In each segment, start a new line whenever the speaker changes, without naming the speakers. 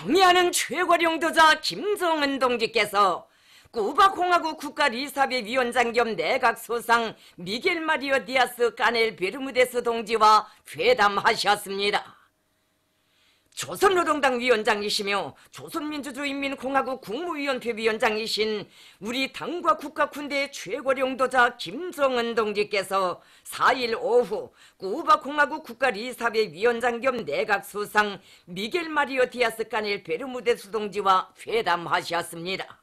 경의하는 최고령도자 김정은 동지께서 쿠바공화국 국가리사회 위원장 겸 내각소상 미겔 마리오 디아스 까넬 베르무데스 동지와 회담하셨습니다. 조선노동당 위원장이시며 조선민주주의인민공화국 국무위원회 위원장이신 우리 당과 국가군대의 최고령도자 김정은 동지께서 4일 오후 쿠바공화국 국가리사회 위원장 겸 내각수상 미겔 마리오 디아스 까넬 베르무데스 동지와 회담하셨습니다.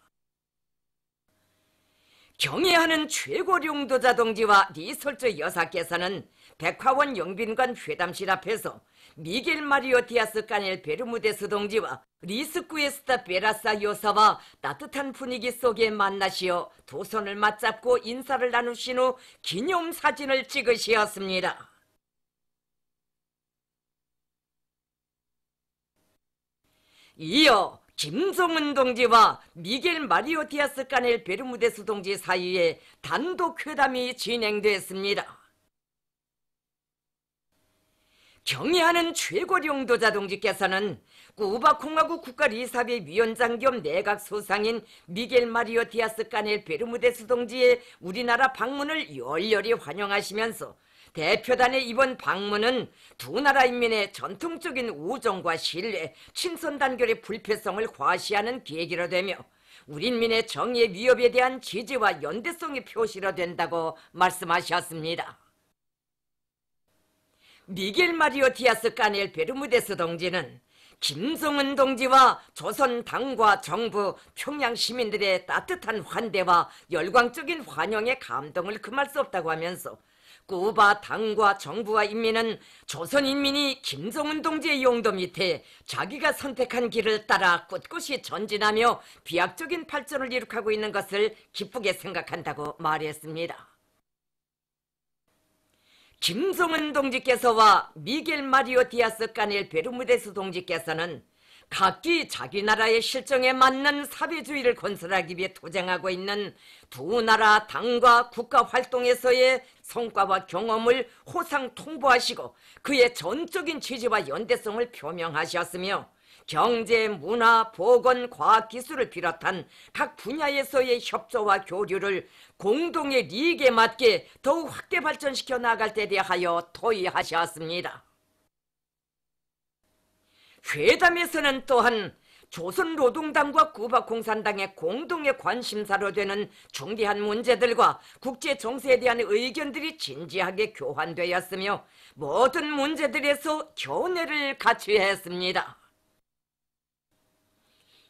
경애하는 최고령도자 동지와 리설주 여사께서는 백화원 영빈관 회담실 앞에서 미겔 마리오 디아스 까넬 베르무데스 동지와 리스쿠에스타 베라사 여사와 따뜻한 분위기 속에 만나시어 두 손을 맞잡고 인사를 나누신 후 기념사진을 찍으셨습니다. 이어 김정은 동지와 미겔 마리오 디아스 까넬 베르무데스 동지 사이에 단독 회담이 진행됐습니다. 경의하는 최고령도자 동지께서는 쿠바공화국 국가리사회 위원장 겸 내각소상인 미겔 마리오 디아스 까넬 베르무데스 동지의 우리나라 방문을 열렬히 환영하시면서 대표단의 이번 방문은 두 나라 인민의 전통적인 우정과 신뢰, 친선 단결의 불필성을 과시하는 계기로 되며 우리 인민의 정의의 위협에 대한 지지와 연대성의 표시로 된다고 말씀하셨습니다. 미겔 마리오 디아스 까넬 베르무데스 동지는 김정은 동지와 조선 당과 정부, 평양 시민들의 따뜻한 환대와 열광적인 환영에 감동을 금할 수 없다고 하면서 쿠바 당과 정부와 인민은 조선 인민이 김정은 동지의 용도 밑에 자기가 선택한 길을 따라 꿋꿋이 전진하며 비약적인 발전을 이룩하고 있는 것을 기쁘게 생각한다고 말했습니다. 김정은 동지께서와 미겔 마리오 디아스 까넬 베르무데스 동지께서는 각기 자기 나라의 실정에 맞는 사회주의를 건설하기 위해 투쟁하고 있는 두 나라 당과 국가 활동에서의 성과와 경험을 호상 통보하시고 그의 전적인 지지와 연대성을 표명하셨으며 경제, 문화, 보건, 과학, 기술을 비롯한 각 분야에서의 협조와 교류를 공동의 리익에 맞게 더욱 확대 발전시켜 나갈 데 대하여 토의하셨습니다. 회담에서는 또한 조선노동당과 쿠바공산당의 공동의 관심사로 되는 중대한 문제들과 국제 정세에 대한 의견들이 진지하게 교환되었으며 모든 문제들에서 견해를 갖추었습니다.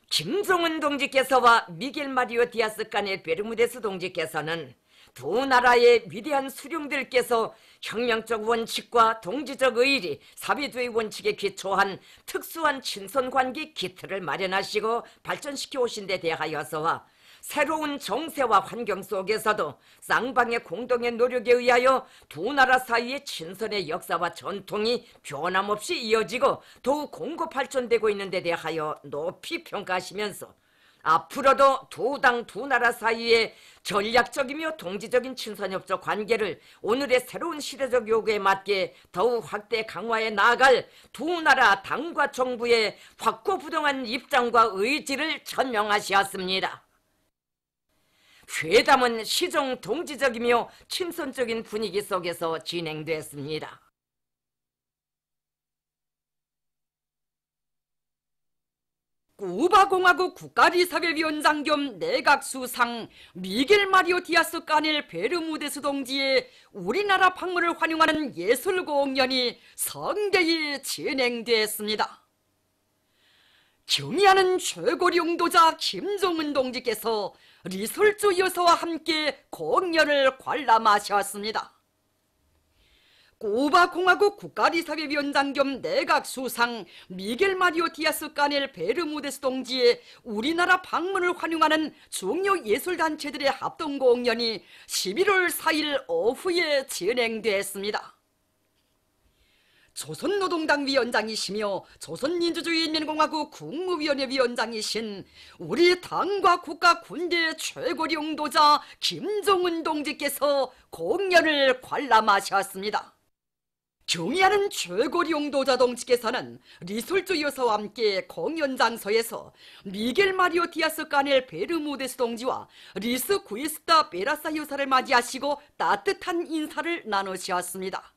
김정은 동지께서와 미겔 마리오 디아스 까넬 베르무데스 동지께서는 두 나라의 위대한 수령들께서 혁명적 원칙과 동지적 의리, 사회주의 원칙에 기초한 특수한 친선관계 기틀을 마련하시고 발전시켜 오신 데 대하여서와 새로운 정세와 환경 속에서도 쌍방의 공동의 노력에 의하여 두 나라 사이의 친선의 역사와 전통이 변함없이 이어지고 더욱 공고 발전되고 있는 데 대하여 높이 평가하시면서 앞으로도 두 당 두 나라 사이의 전략적이며 동지적인 친선협조 관계를 오늘의 새로운 시대적 요구에 맞게 더욱 확대 강화해 나아갈 두 나라 당과 정부의 확고부동한 입장과 의지를 천명하셨습니다. 회담은 시정 동지적이며 친선적인 분위기 속에서 진행됐습니다.
쿠바공화국 국가리사회위원장 겸 내각수상 미겔 마리오 디아스 까넬 베르무데스 동지의 우리나라 방문을 환영하는 예술공연이 성대히 진행됐습니다. 경의하는 최고령도자 김정은 동지께서 리설주 여사와 함께 공연을 관람하셨습니다. 쿠바공화국 국가리사회위원장 겸 내각수상 미겔 마리오 디아스 까넬 베르무데스 동지의 우리나라 방문을 환영하는 중요 예술단체들의 합동공연이 11월 4일 오후에 진행됐습니다. 조선노동당 위원장이시며 조선민주주의인민공화국 국무위원회 위원장이신 우리 당과 국가 군대 최고령도자 김정은 동지께서 공연을 관람하셨습니다. 경의하는 최고리 용도자 동지께서는 리솔주 여사와 함께 공연장소에서 미겔 마리오 디아스 까넬 베르무데스 동지와 리스 구이스타 베라사 여사를 맞이하시고 따뜻한 인사를 나누셨습니다.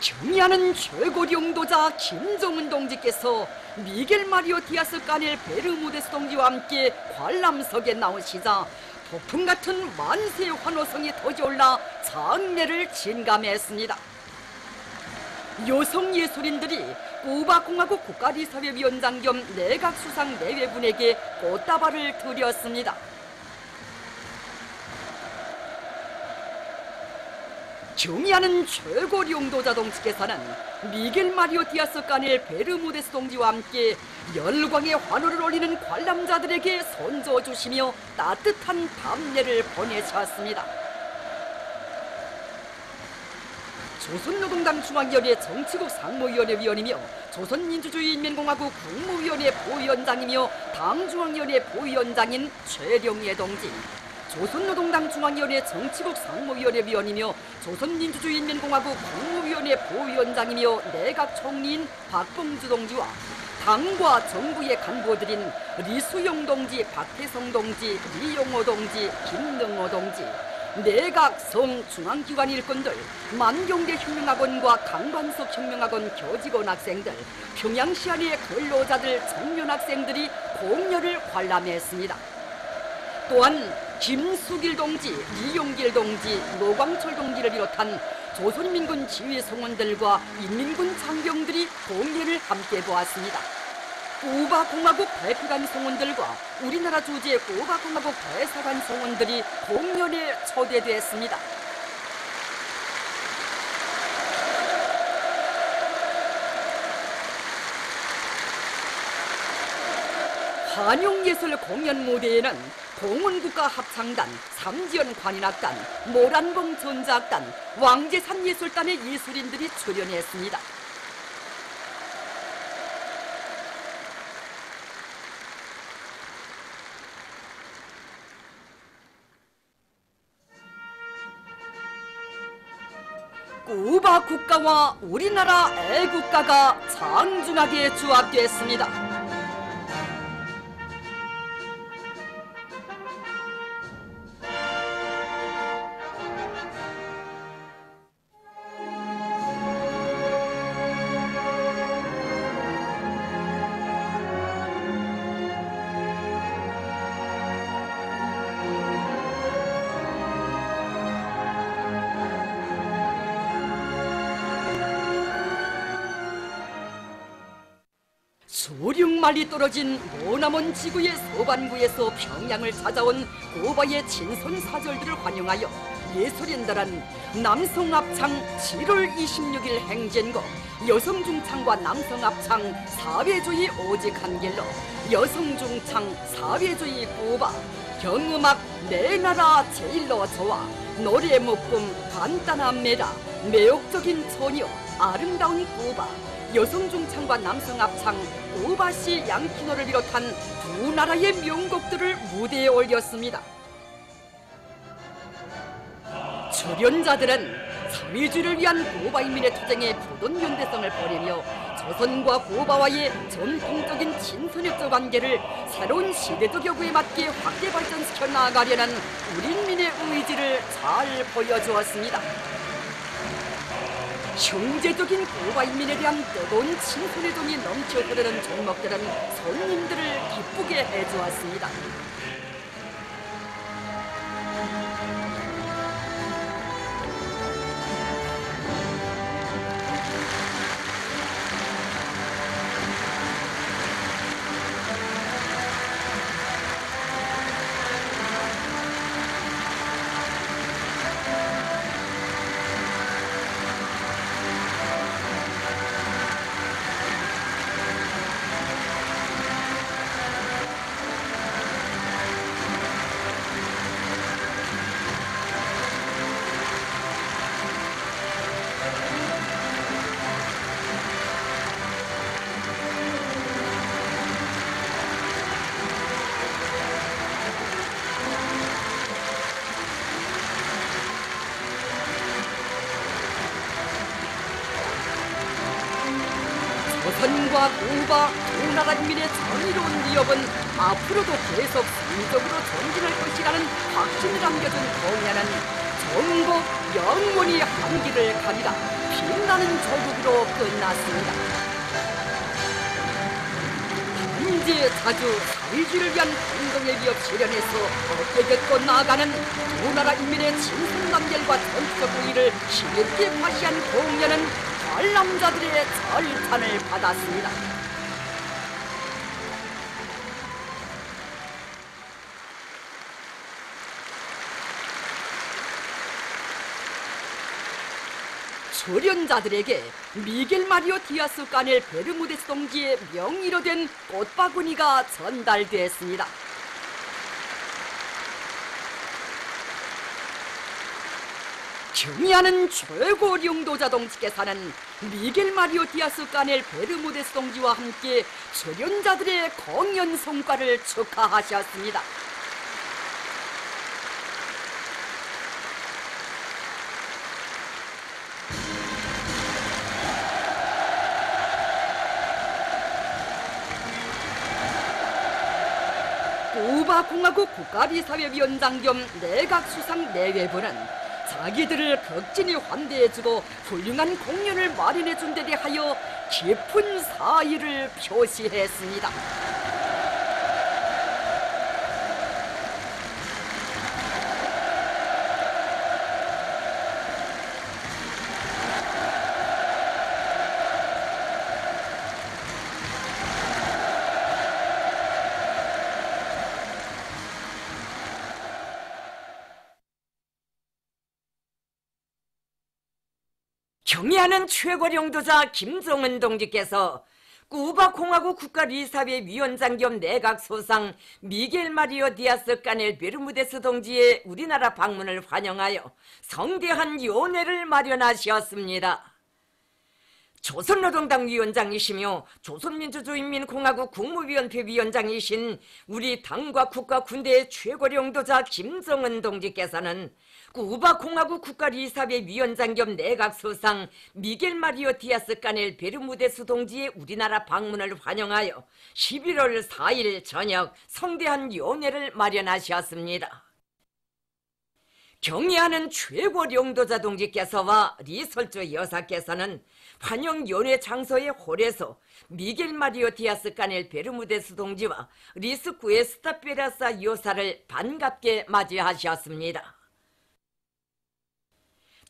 경의하는 최고리 용도자 김정은 동지께서 미겔 마리오 디아스 까넬 베르무데스 동지와 함께 관람석에 나오시자 폭풍 같은 만세 환호성이 터져올라 장례를 진감했습니다. 여성 예술인들이 쿠바공화국 국가리사회위원장 겸 내각수상 내외분에게 꽃다발을 드렸습니다. 경의하는 최고리 용도자 동지께서는 미겔 마리오 디아스 까넬 베르무데스 동지와 함께 열광의 환호를 올리는 관람자들에게 선조주시며 따뜻한 답례를 보내셨습니다. 조선노동당 중앙위원회 정치국 상무위원회 위원이며 조선민주주의인민공화국 국무위원회 부위원장이며 당중앙위원회 부위원장인 최령예 동지, 조선노동당 중앙위원회 정치국 상무위원회 위원이며 조선민주주의인민공화국 국무위원회 부위원장이며 내각총리인 박봉주 동지와 당과 정부의 간부들인 리수용 동지, 박태성 동지, 리용호 동지, 김능호 동지, 내각, 성, 중앙기관 일꾼들, 만경대 혁명학원과 강반석 혁명학원 교직원 학생들, 평양시안의 근로자들, 청년 학생들이 공연을 관람했습니다. 또한 김수길 동지, 이용길 동지, 노광철 동지를 비롯한 조선민군 지휘성원들과 인민군 장병들이 공연을 함께 보았습니다. 쿠바공화국 대표단 성원들과 우리나라 주재 쿠바공화국 대사관 성원들이 공연에 초대됐습니다. 환용예술 공연 무대에는 동원국가합창단, 삼지연 관인악단, 모란봉 전자악단, 왕제산 예술단의 예술인들이 출연했습니다. 쿠바 국가와 우리나라 애국가가 장중하게 조합됐습니다. 수륙말이 떨어진 머나먼 지구의 서반구에서 평양을 찾아온 쿠바의 친선 사절들을 환영하여 예술인들은 남성합창 7월 26일 행진거, 여성중창과 남성합창 사회주의 오직한 길로, 여성중창 사회주의 쿠바, 경음악 내 나라 제일로 좋아, 노래 묶음 간단합니다, 매혹적인 처녀, 아름다운 쿠바, 여성중창과 남성합창 쿠바시 양키노를 비롯한 두 나라의 명곡들을 무대에 올렸습니다. 출연자들은 사회주의를 위한 쿠바인민의 투쟁에 부돈 연대성을 보내며 조선과 쿠바와의 전통적인 친선협조 관계를 새로운 시대적 요구에 맞게 확대 발전시켜 나아가려는 우리인민의 의지를 잘 보여주었습니다. 형제적인 쿠바인민에 대한 뜨거운 친선의 정이 넘쳐 흐르는 종목들은 손님들을 기쁘게 해주었습니다. 조선과 쿠바 두 나라 인민의 정의로운 기업은 앞으로도 계속 승적으로 전진할 것이라는 확신을 남겨준 공야는 전국 영원히 한기를 가리라 빛나는 조국으로 끝났습니다. 단지 자주 사회주의를 위한 공동의 기업 실현에서 어깨 걷고 나아가는 두 나라 인민의 친선단결과 전투적 우위를 힘있게 과시한 공야는 관람자들의 절찬을 받았습니다. 출연자들에게 미겔 마리오 디아스 까넬 베르무데스 동지의 명의로 된 꽃바구니가 전달됐습니다. 경의하는 최고領導者 동지께서는 미겔 마리오 디아스 까넬 베르무데스 동지와 함께 출연자들의 공연 성과를 축하하셨습니다. 쿠바 공화국 국가비사회위원장 겸 내각수상 내외부는 자기들을 극진히 환대해주고 훌륭한 공연을 마련해준 데 대하여 깊은 사의를 표시했습니다.
경의하는 최고領導者 김정은 동지께서 쿠바 공화국 국가리사회 위원장 겸 내각소상 미겔 마리오 디아스 까넬 베르무데스 동지의 우리나라 방문을 환영하여 성대한 연회를 마련하셨습니다. 조선노동당 위원장이시며 조선민주주의인민공화국 국무위원회 위원장이신 우리 당과 국가 군대의 최고領導者 김정은 동지께서는 쿠바 공화국 국가리사회 위원장 겸 내각소상 미겔 마리오 디아스 까넬 베르무데스 동지의 우리나라 방문을 환영하여 11월 4일 저녁 성대한 연회를 마련하셨습니다. 경의하는 최고領導者 동지께서와 리설조 여사께서는 환영 연회 장소의 홀에서 미겔 마리오 디아스 까넬 베르무데스 동지와 리스 구에스타 페라사 여사를 반갑게 맞이하셨습니다.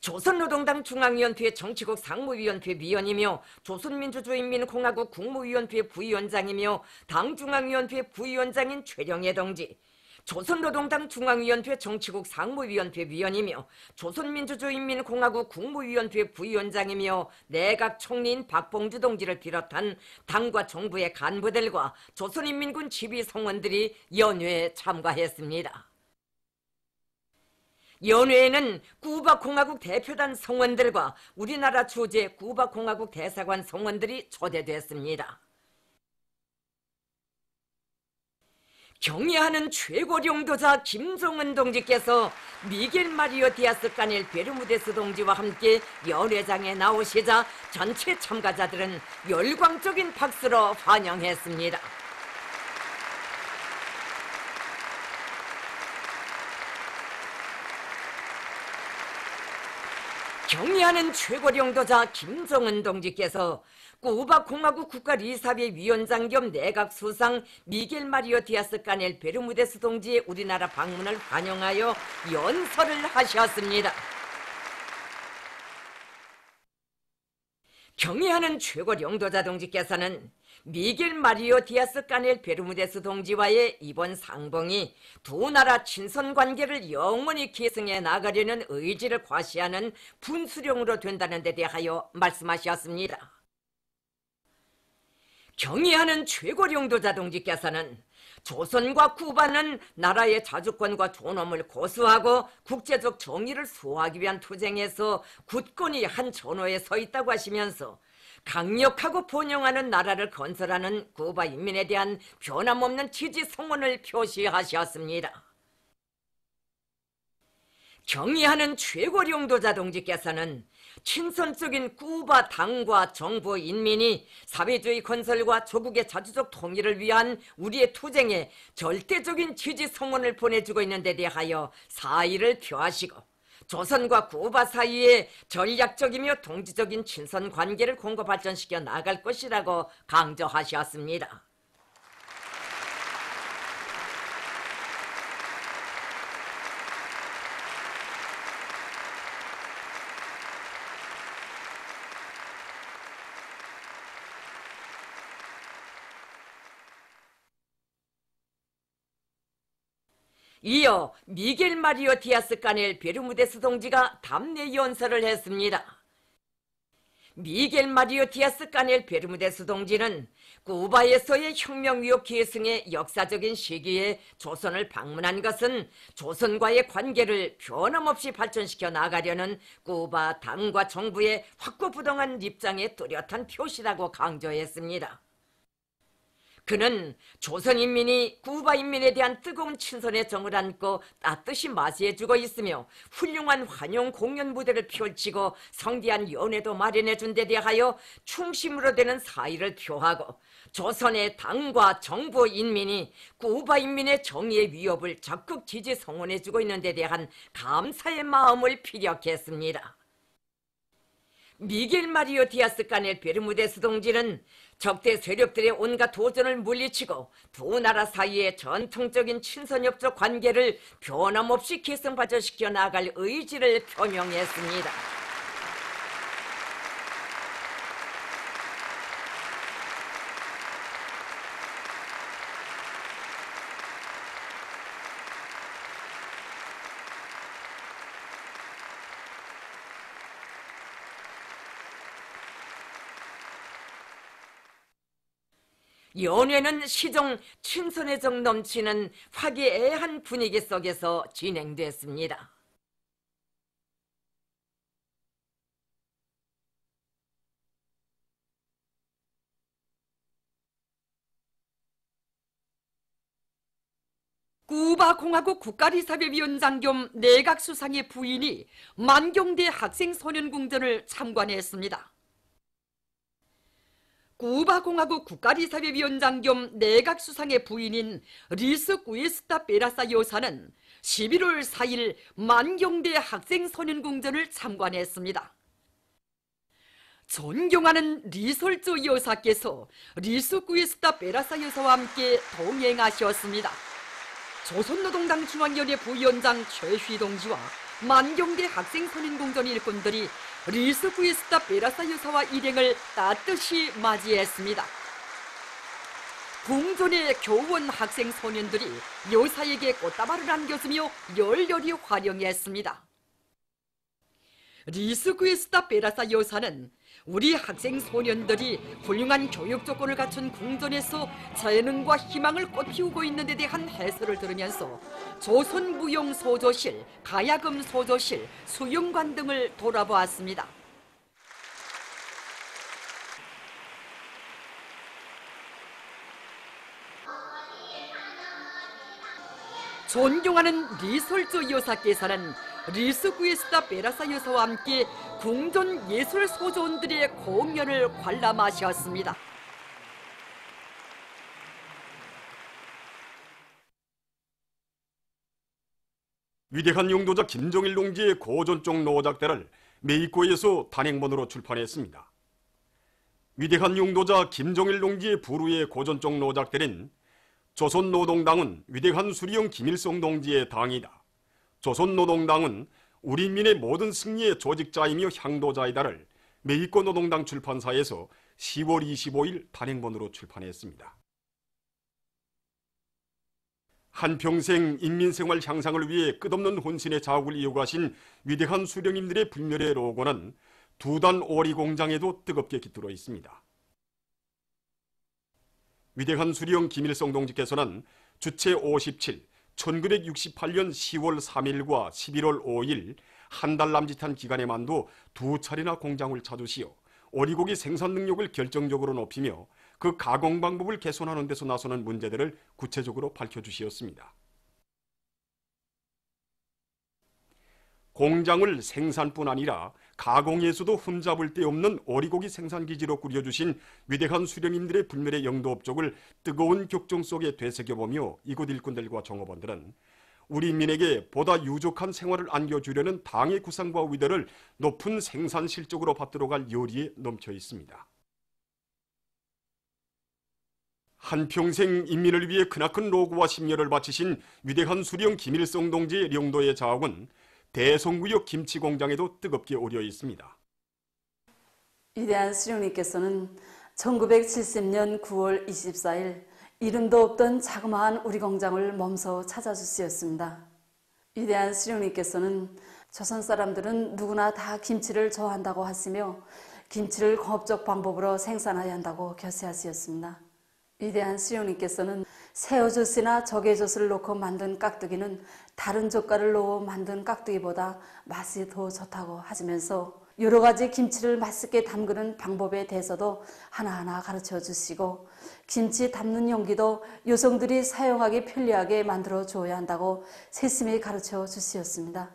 조선노동당 중앙위원회 정치국 상무위원회 위원이며 조선민주주의인민공화국 국무위원회 부위원장이며 당중앙위원회 부위원장인 최령해 동지, 조선노동당 중앙위원회 정치국 상무위원회 위원이며 조선민주주의인민공화국 국무위원회 부위원장이며 내각 총리인 박봉주 동지를 비롯한 당과 정부의 간부들과 조선인민군 지휘성원들이 연회에 참가했습니다. 연회에는 쿠바 공화국 대표단 성원들과 우리나라 주재 쿠바 공화국 대사관 성원들이 초대됐습니다. 경의하는 최고領導者 김정은 동지께서 미겔 마리오 디아스 까넬 베르무데스 동지와 함께 연회장에 나오시자 전체 참가자들은 열광적인 박수로 환영했습니다. 경의하는 최고領導者 김정은 동지께서 쿠바 공화국 국가리사회 위원장 겸 내각수상 미겔 마리오 디아스 까넬 베르무데스 동지의 우리나라 방문을 환영하여 연설을 하셨습니다. 경의하는 최고領導者 동지께서는 미겔 마리오 디아스 까넬 베르무데스 동지와의 이번 상봉이 두 나라 친선 관계를 영원히 계승해 나가려는 의지를 과시하는 분수령으로 된다는 데 대하여 말씀하셨습니다. 경의하는 최고領導者 동지께서는 조선과 쿠바는 나라의 자주권과 존엄을 고수하고 국제적 정의를 수호하기 위한 투쟁에서 굳건히 한 전호에 서 있다고 하시면서 강력하고 번영하는 나라를 건설하는 쿠바 인민에 대한 변함없는 지지 성원을 표시하셨습니다. 경의하는 최고령도자 동지께서는 친선적인 쿠바 당과 정부 인민이 사회주의 건설과 조국의 자주적 통일을 위한 우리의 투쟁에 절대적인 지지 성원을 보내주고 있는 데 대하여 사의를 표하시고 조선과 쿠바 사이에 전략적이며 동지적인 친선 관계를 공고 발전시켜 나갈 것이라고 강조하셨습니다. 이어 미겔 마리오 디아스 까넬 베르무데스 동지가 답례 연설을 했습니다. 미겔 마리오 디아스 까넬 베르무데스 동지는 쿠바에서의 혁명위협 계승의 역사적인 시기에 조선을 방문한 것은 조선과의 관계를 변함없이 발전시켜 나가려는 쿠바 당과 정부의 확고부동한 입장의 뚜렷한 표시라고 강조했습니다. 그는 조선 인민이 쿠바 인민에 대한 뜨거운 친선의 정을 안고 따뜻이 맞이해주고 있으며 훌륭한 환영 공연 무대를 펼치고 성대한 연회도 마련해준 데 대하여 충심으로 되는 사의를 표하고 조선의 당과 정부 인민이 쿠바 인민의 정의의 위협을 적극 지지 성원해주고 있는 데 대한 감사의 마음을 피력했습니다. 미겔 마리오 디아스 까넬 베르무데스 동지는 적대 세력들의 온갖 도전을 물리치고 두 나라 사이의 전통적인 친선협조 관계를 변함없이 개선 발전시켜 나갈 의지를 표명했습니다. 연회는 시종 친선의 정 넘치는 화기애애한 분위기 속에서 진행됐습니다.
쿠바 공화국 국가리사회위원장 겸 내각수상의 부인이 만경대 학생소년궁전을 참관했습니다. 쿠바 공화국 국가리사회위원장 겸 내각수상의 부인인 리스 구에스타 베라사 여사는 11월 4일 만경대 학생소년궁전을 참관했습니다. 존경하는 리솔조 여사께서 리스 구에스타 베라사 여사와 함께 동행하셨습니다. 조선노동당 중앙위원회 부위원장 최휘동지와 만경대 학생선인공전 일꾼들이 리스 구에스타 베라사 여사와 일행을 따뜻이 맞이했습니다. 궁전의 교원 학생 소년들이 여사에게 꽃다발을 안겨주며 열렬히 환영했습니다. 리스 구에스타 베라사 여사는 우리 학생 소년들이 훌륭한 교육 조건을 갖춘 궁전에서 재능과 희망을 꽃피우고 있는 데 대한 해설을 들으면서 조선 무용 소조실, 가야금 소조실, 수영관 등을 돌아보았습니다. 존경하는 리솔조 여사께서는 리스 구에스타 베라사 여사와 함께 궁전 예술 소조원들의 공연을 관람하셨습니다.
위대한 용도자 김정일 동지의 고전적 노작대를 메이코에서 단행본으로 출판했습니다. 위대한 용도자 김정일 동지의 부르의 고전적 노작대는 조선노동당은 위대한 수리형 김일성 동지의 당이다. 조선노동당은 우리 민의 모든 승리의 조직자이며 향도자이다를 메이코 노동당 출판사에서 10월 25일 단행본으로 출판했습니다. 한평생 인민생활 향상을 위해 끝없는 혼신의 자욱을 이어가신 위대한 수령님들의 불멸의 로고는 두단 오리 공장에도 뜨겁게 깃들어 있습니다. 위대한 수령 김일성 동지께서는 주체 57, 1968년 10월 3일과 11월 5일 한 달 남짓한 기간에만도 두 차례나 공장을 찾으시어 오리고기 생산 능력을 결정적으로 높이며 그 가공 방법을 개선하는 데서 나서는 문제들을 구체적으로 밝혀주시었습니다. 공장을 생산뿐 아니라 가공에서도 흠잡을 데 없는 오리고기 생산기지로 꾸려주신 위대한 수령님들의 불멸의 영도 업적을 뜨거운 격정 속에 되새겨보며 이곳 일꾼들과 종업원들은 우리 인민에게 보다 유족한 생활을 안겨주려는 당의 구상과 위대를 높은 생산 실적으로 받들어 갈 열의에 넘쳐 있습니다. 한평생 인민을 위해 크나큰 노고와 심려를 바치신 위대한 수령 김일성 동지의 영도의 자학은 대성구역 김치공장에도 뜨겁게 오려 있습니다.
위대한 수령님께서는 1970년 9월 24일 이름도 없던 자그마한 우리 공장을 몸소 찾아주시었습니다. 위대한 수령님께서는 조선 사람들은 누구나 다 김치를 좋아한다고 하시며 김치를 공업적 방법으로 생산해야 한다고 교세하시었습니다. 위대한 수령님께서는 새우젓이나 조개젓을 넣고 만든 깍두기는 다른 젓갈을 넣어 만든 깍두기보다 맛이 더 좋다고 하시면서 여러 가지 김치를 맛있게 담그는 방법에 대해서도 하나하나 가르쳐 주시고 김치 담는 용기도 여성들이 사용하기 편리하게 만들어 줘야 한다고 세심히 가르쳐 주시었습니다.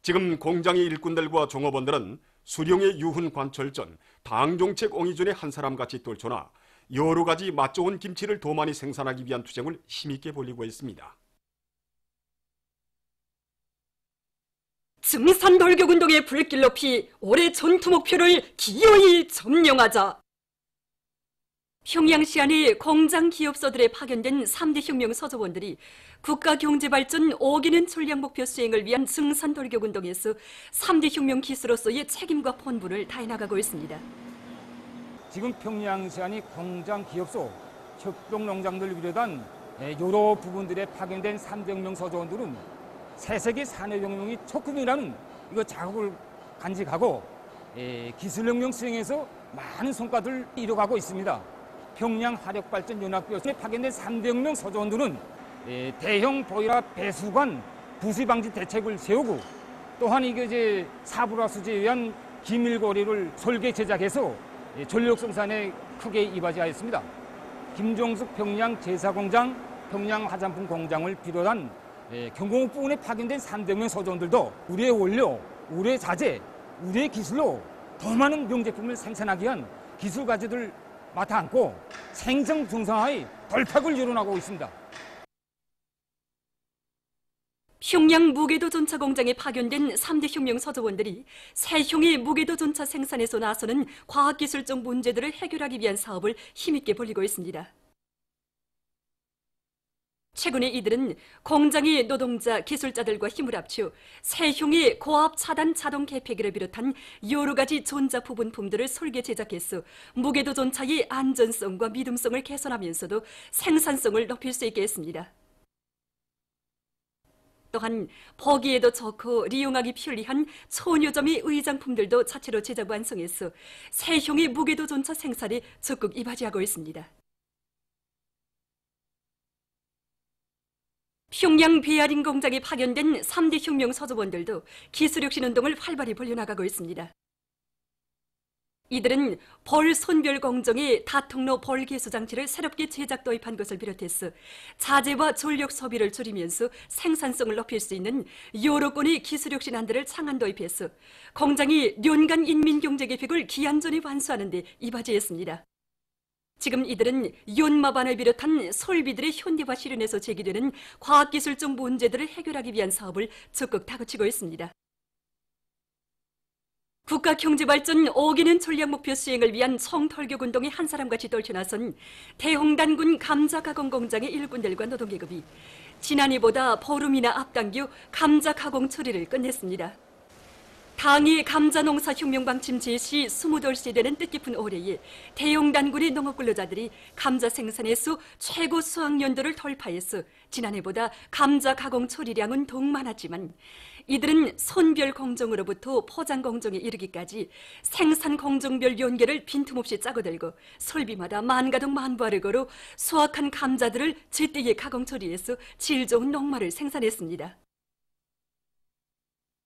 지금 공장의 일꾼들과 종업원들은 수령의 유훈 관철 전 당종책 옹이전의 한 사람같이 떨쳐나 여러 가지 맛 좋은 김치를 더 많이 생산하기 위한 투쟁을 힘있게 벌이고 있습니다.
증산돌격운동의 불길 높이 올해 전투 목표를 기어이 점령하자. 평양 시안의 공장 기업소들에 파견된 3대 혁명 서조원들이 국가경제발전 5기년 전략 목표 수행을 위한 증산돌격운동에서 3대 혁명 기수로서의 책임과 본분을 다해나가고 있습니다.
지금 평양 시안의 공장 기업소, 협동농장들을 비롯한 여러 부분들에 파견된 3대 혁명 서조원들은 새세기 산업혁명이 촉금이라는 이거 자극을 간직하고 기술혁명 수행에서 많은 성과들을 이뤄가고 있습니다. 평양 화력발전연합교에 파견된 3대 혁명 서조원들은 대형 보일러 배수관 부수 방지 대책을 세우고 또한 이게 사불화 수지에 의한 기밀거리를 설계 제작해서 전력 생산에 크게 이바지하였습니다. 김종숙 평양 제사공장, 평양 화장품 공장을 비롯한 경공업 부문에 파견된 3대 혁명 서조원들도 우리의 원료, 우리의 자재, 우리의 기술로 더 많은 명제품을 생산하기 위한 기술 가지들을 맡아 안고 생성 정상화의 돌파구를 이뤄나가고 있습니다.
평양 무게도 전차 공장에 파견된 3대 혁명 서조원들이 새형의 무게도 전차 생산에서 나서는 과학기술적 문제들을 해결하기 위한 사업을 힘있게 벌이고 있습니다. 최근에 이들은 공장의 노동자, 기술자들과 힘을 합쳐 새형의 고압 차단 자동 개폐기를 비롯한 여러 가지 전자 부분품들을 설계 제작해서 무게도 전차의 안전성과 믿음성을 개선하면서도 생산성을 높일 수 있게 했습니다. 또한 보기에도 좋고 리용하기 편리한 초녀점의 의장품들도 자체로 제작 완성해서 새형의 무게도 전차 생산에 적극 이바지하고 있습니다. 평양 베아링 공장에 파견된 3대 혁명 서조원들도 기술혁신 운동을 활발히 벌려나가고 있습니다. 이들은 벌 손별 공정에 다통로 벌 개수 장치를 새롭게 제작 도입한 것을 비롯해서 자재와 전력 소비를 줄이면서 생산성을 높일 수 있는 여러 건의 기술혁신안들을 창안 도입해서 공장이 연간 인민경제 계획을 기한 전에 완수하는 데 이바지했습니다. 지금 이들은 연마반을 비롯한 설비들의 현대화 실현에서 제기되는 과학기술적 문제들을 해결하기 위한 사업을 적극 다그치고 있습니다. 국가경제발전 5기년 전략 목표 수행을 위한 총돌격운동에 한 사람같이 떨쳐나선 대홍단군 감자가공공장의 일꾼들과 노동계급이 지난해보다 보름이나 앞당겨 감자가공 처리를 끝냈습니다. 당의 감자농사혁명방침 제시 22세대는 뜻깊은 올해에 대용단군의 농업근로자들이 감자 생산에서 최고 수확연도를 돌파해서 지난해보다 감자 가공 처리량은 더욱 많았지만 이들은 선별 공정으로부터 포장 공정에 이르기까지 생산 공정별 연계를 빈틈없이 짜고들고 설비마다 만가동 만부하를 걸어 수확한 감자들을 제때에 가공 처리해서 질 좋은 녹말을 생산했습니다.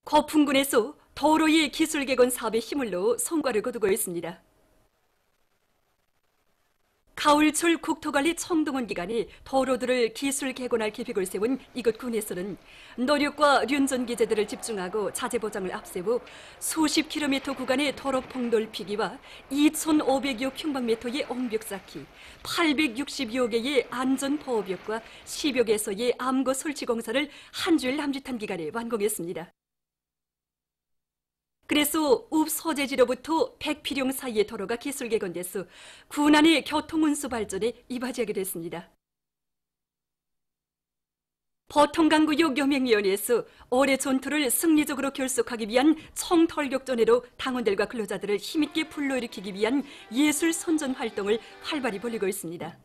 거풍군에서 도로의 기술개건 사업에 힘을 넣어 성과를 거두고 있습니다. 가을철 국토관리 청동원 기관이 도로들을 기술 개건할 계획을 세운 이곳 군에서는 노력과 륜전 기제들을 집중하고 자재 보장을 앞세워 수십 킬로미터 구간의 도로 폭넓히기와 2,500여 평방미터의 옹벽 쌓기, 860여 개의 안전 보호벽과 10여 개소의 암거 설치 공사를 한 주일 남짓한 기간에 완공했습니다. 그래서 읍 소재지로부터 백필용 사이의 도로가 기술 개건돼서 군안의 교통운수 발전에 이바지하게 됐습니다. 보통강구역 여맹위원회에서 올해 전투를 승리적으로 결속하기 위한 총돌격전으로 당원들과 근로자들을 힘있게 불러일으키기 위한 예술 선전 활동을 활발히 벌이고 있습니다.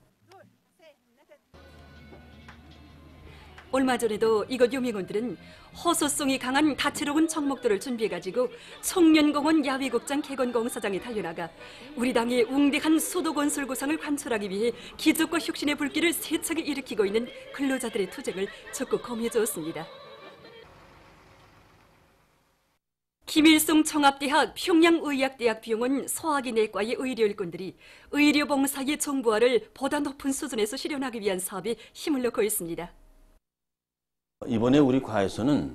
얼마 전에도 이곳 유명원들은 호소성이 강한 다채로운 종목들을 준비해가지고 청년공원 야외극장 개건공사장에 달려나가 우리 당의 웅대한 수도 건설 구상을 관철하기 위해 기적과 혁신의 불길을 세차게 일으키고 있는 근로자들의 투쟁을 적극 검해주었습니다. 김일성 청합대학 평양의학대학 병원 소화기 내과의 의료 일꾼들이 의료봉사의 정보화를 보다 높은 수준에서 실현하기 위한 사업에 힘을 넣고 있습니다.
이번에 우리 과에서는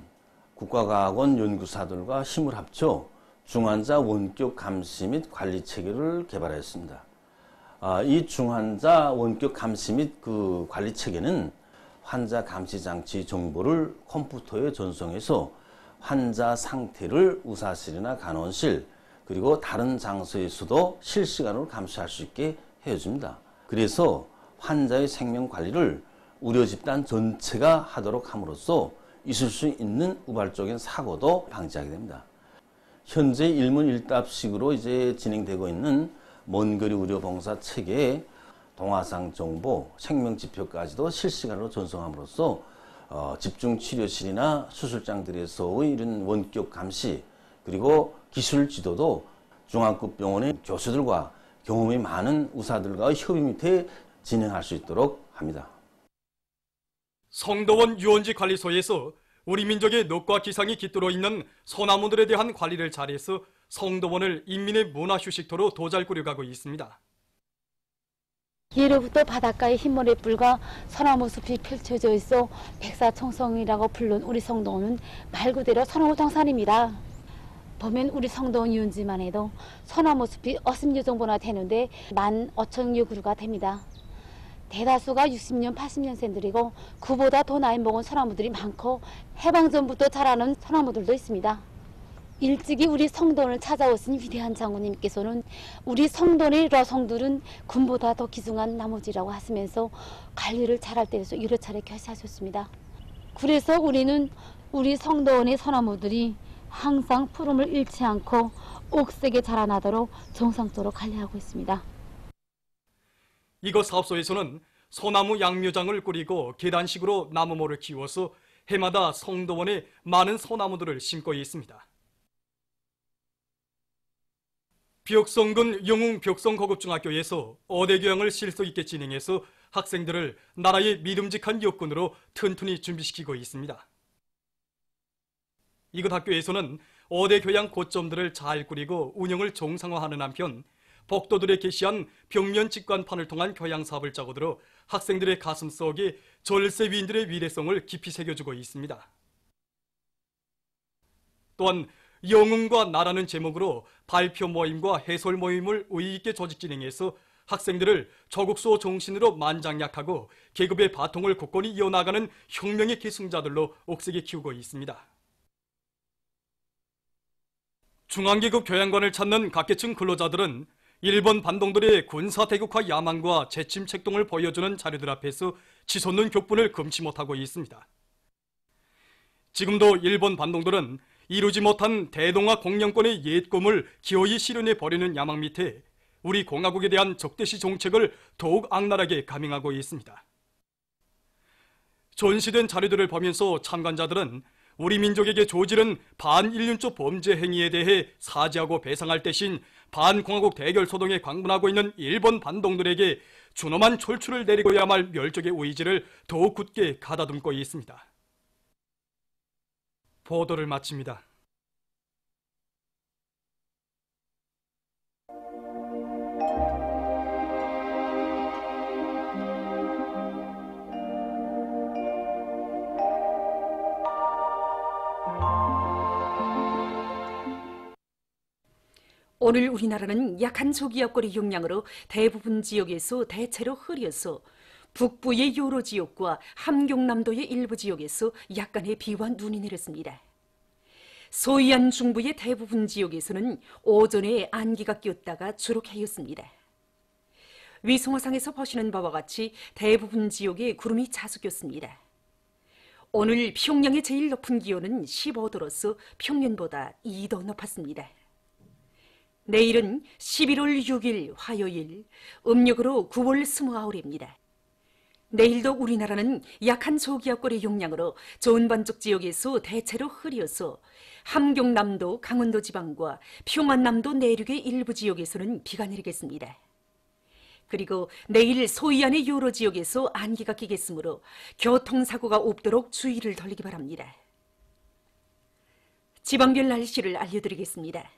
국가과학원 연구사들과 힘을 합쳐 중환자 원격 감시 및 관리 체계를 개발하였습니다. 이 중환자 원격 감시 및 그 관리 체계는 환자 감시 장치 정보를 컴퓨터에 전송해서 환자 상태를 의사실이나 간호실 그리고 다른 장소에서도 실시간으로 감시할 수 있게 해줍니다. 그래서 환자의 생명 관리를 의료 집단 전체가 하도록 함으로써 있을 수 있는 우발적인 사고도 방지하게 됩니다. 현재 일문일답식으로 이제 진행되고 있는 먼거리 의료봉사 체계에 동화상 정보, 생명지표까지도 실시간으로 전송함으로써 집중치료실이나 수술장들에서의 이런 원격 감시 그리고 기술 지도도 중앙급 병원의 교수들과 경험이 많은 의사들과의 협의 밑에 진행할 수 있도록 합니다.
성도원 유원지 관리소에서 우리 민족의 넉과 기상이 깃들어 있는 소나무들에 대한 관리를 잘해서 성도원을 인민의 문화휴식토로 도잘꾸려가고 있습니다.
예로부터 바닷가에 흰모래 뿔과 소나무 숲이 펼쳐져 있어 백사청성이라고 부른 우리 성도원은 말 그대로 소나무 동산입니다. 보면 우리 성도원 유원지만 해도 소나무 숲이 50여 정도나 되는데 15,000여 그루가 됩니다. 대다수가 60년, 80년생들이고 그보다 더 나이 먹은 소나무들이 많고 해방전부터 자라는 소나무들도 있습니다. 일찍이 우리 성도원을 찾아오신 위대한 장군님께서는 우리 성도원의 여성들은 군보다 더 귀중한 나무지라고 하시면서 관리를 잘할 때에서 여러 차례 교시하셨습니다. 그래서 우리는 우리 성도원의 소나무들이 항상 푸름을 잃지 않고 옥색에 자라나도록 정상적으로 관리하고 있습니다.
이곳 사업소에서는 소나무 양묘장을 꾸리고 계단식으로 나무모를 키워서 해마다 성도원에 많은 소나무들을 심고 있습니다. 벽성군 영웅 벽성고급중학교에서 어대교양을 실속 있게 진행해서 학생들을 나라의 믿음직한 역군으로 튼튼히 준비시키고 있습니다. 이곳 학교에서는 어대교양 고점들을 잘 꾸리고 운영을 정상화하는 한편 복도들에 게시한 벽면 직관판을 통한 교양 사업을 짜고 들어 학생들의 가슴 속에 절세 위인들의 위대성을 깊이 새겨주고 있습니다. 또한 영웅과 나라는 제목으로 발표 모임과 해설 모임을 의의 있게 조직 진행해서 학생들을 조국수호 정신으로 만장약하고 계급의 바통을 굳건히 이어나가는 혁명의 계승자들로 옥색에 키우고 있습니다. 중앙계급 교양관을 찾는 각계층 근로자들은 일본 반동들의 군사대국화 야망과 재침 책동을 보여주는 자료들 앞에서 치솟는 격분을 금치 못하고 있습니다. 지금도 일본 반동들은 이루지 못한 대동아 공영권의 옛 꿈을 기어이 실현해 버리는 야망 밑에 우리 공화국에 대한 적대시 정책을 더욱 악랄하게 감행하고 있습니다. 전시된 자료들을 보면서 참관자들은 우리 민족에게 저지른 반인륜적 범죄 행위에 대해 사죄하고 배상할 대신 반공화국 대결 소동에 광분하고 있는 일본 반동들에게 준엄한 철출을 내리고야 말 멸족의 의지를 더욱 굳게 가다듬고 있습니다. 보도를 마칩니다.
오늘 우리나라는 약한 초기압골의 영향으로 대부분 지역에서 대체로 흐려서 북부의 여러 지역과 함경남도의 일부 지역에서 약간의 비와 눈이 내렸습니다. 소이안 중부의 대부분 지역에서는 오전에 안개가 꼈다가 주로 개였습니다. 위성화상에서 보시는 바와 같이 대부분 지역에 구름이 자주 꼈습니다. 오늘 평양의 제일 높은 기온은 15도로서 평년보다 2도 높았습니다. 내일은 11월 6일 화요일, 음력으로 9월 29일입니다. 내일도 우리나라는 약한 초기압골의 영향으로 전반적 지역에서 대체로 흐려서 함경남도, 강원도 지방과 평안남도 내륙의 일부 지역에서는 비가 내리겠습니다. 그리고 내일 소이안의 여러 지역에서 안개가 끼겠으므로 교통사고가 없도록 주의를 돌리기 바랍니다. 지방별 날씨를 알려드리겠습니다.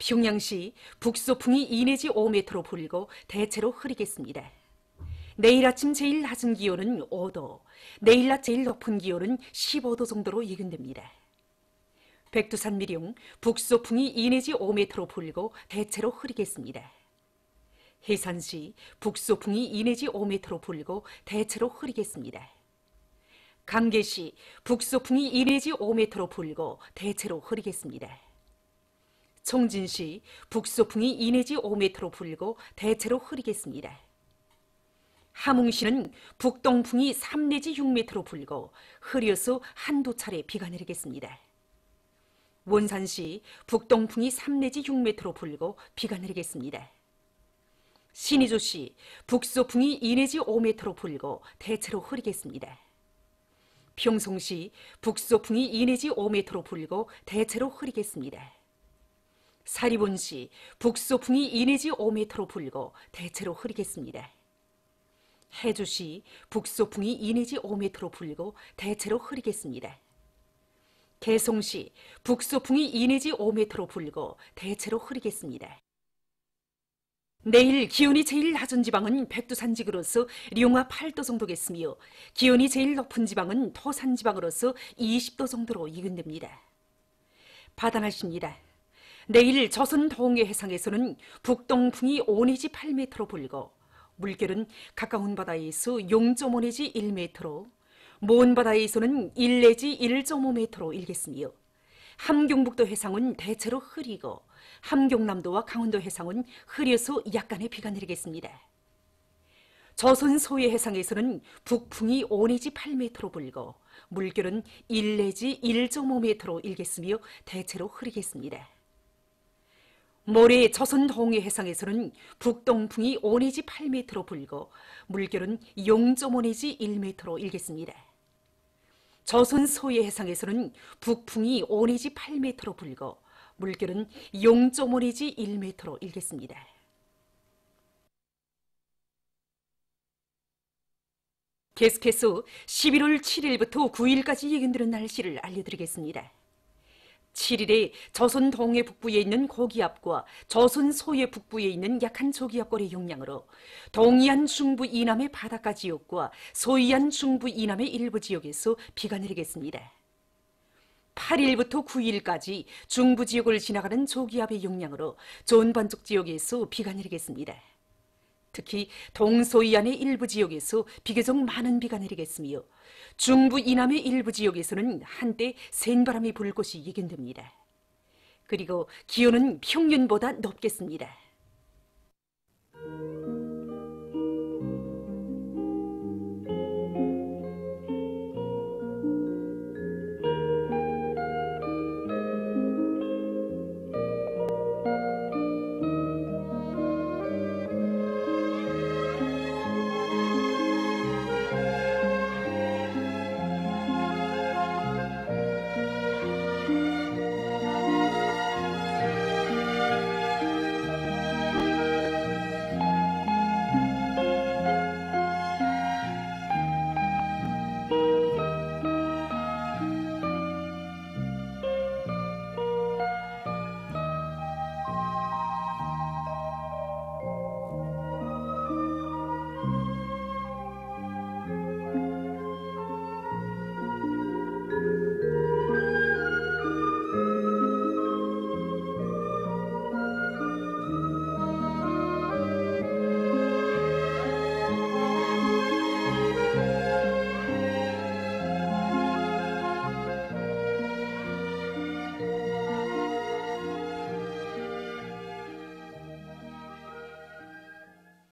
평양시 북소풍이 2 내지 5m로 불고 대체로 흐리겠습니다. 내일 아침 제일 낮은 기온은 5도, 내일 낮 제일 높은 기온은 15도 정도로 예견됩니다. 백두산 미령 북소풍이 2 내지 5m로 불고 대체로 흐리겠습니다. 해산시 북소풍이 2 내지 5m로 불고 대체로 흐리겠습니다. 강계시 북소풍이 2 내지 5m로 불고 대체로 흐리겠습니다. 청진시 북소풍이 2 내지 5m로 불고 대체로 흐리겠습니다. 함흥시는 북동풍이 3 내지 6m로 불고 흐려서 한두 차례 비가 내리겠습니다. 원산시 북동풍이 3 내지 6m로 불고 비가 내리겠습니다. 신의주시 북소풍이 2 내지 5m로 불고 대체로 흐리겠습니다. 평송시 북소풍이 2 내지 5m로 불고 대체로 흐리겠습니다. 사리본시 북소풍이 2 내지 5m로 불고 대체로 흐리겠습니다. 해주시 북소풍이 2 내지 5m로 불고 대체로 흐리겠습니다. 개송시 북소풍이 2 내지 5m로 불고 대체로 흐리겠습니다. 내일 기온이 제일 낮은 지방은 백두산지구로서 룡화 8도 정도겠으며 기온이 제일 높은 지방은 토산지방으로서 20도 정도로 예견됩니다. 바다날씨입니다. 내일 조선 동해 해상에서는 북동풍이 5 내지 8m로 불고 물결은 가까운 바다에서 0.5 내지 1m로 먼 바다에서는 1 내지 1.5m로 일겠으며 함경북도 해상은 대체로 흐리고 함경남도와 강원도 해상은 흐려서 약간의 비가 내리겠습니다. 조선 소해 해상에서는 북풍이 5 내지 8m로 불고 물결은 1 내지 1.5m로 일겠으며 대체로 흐리겠습니다. 모레 조선 동해 해상에서는 북동풍이 5 내지 8m로 불고 물결은 0.5 내지 1m로 일겠습니다. 조선 소해 해상에서는 북풍이 5 내지 8m로 불고 물결은 0.5 내지 1m로 일겠습니다. 계속해서 11월 7일부터 9일까지 예견되는 날씨를 알려드리겠습니다. 7일에 조선 동해 북부에 있는 고기압과 조선 소해 북부에 있는 약한 초기압골의 영향으로 동해안 중부 이남의 바닷가 지역과 소해안 중부 이남의 일부 지역에서 비가 내리겠습니다. 8일부터 9일까지 중부 지역을 지나가는 초기압의 영향으로 전반적 지역에서 비가 내리겠습니다. 특히 동소이안의 일부 지역에서 비교적 많은 비가 내리겠으며 중부 이남의 일부 지역에서는 한때 센 바람이 불 것이 예견됩니다. 그리고 기온은 평년보다 높겠습니다.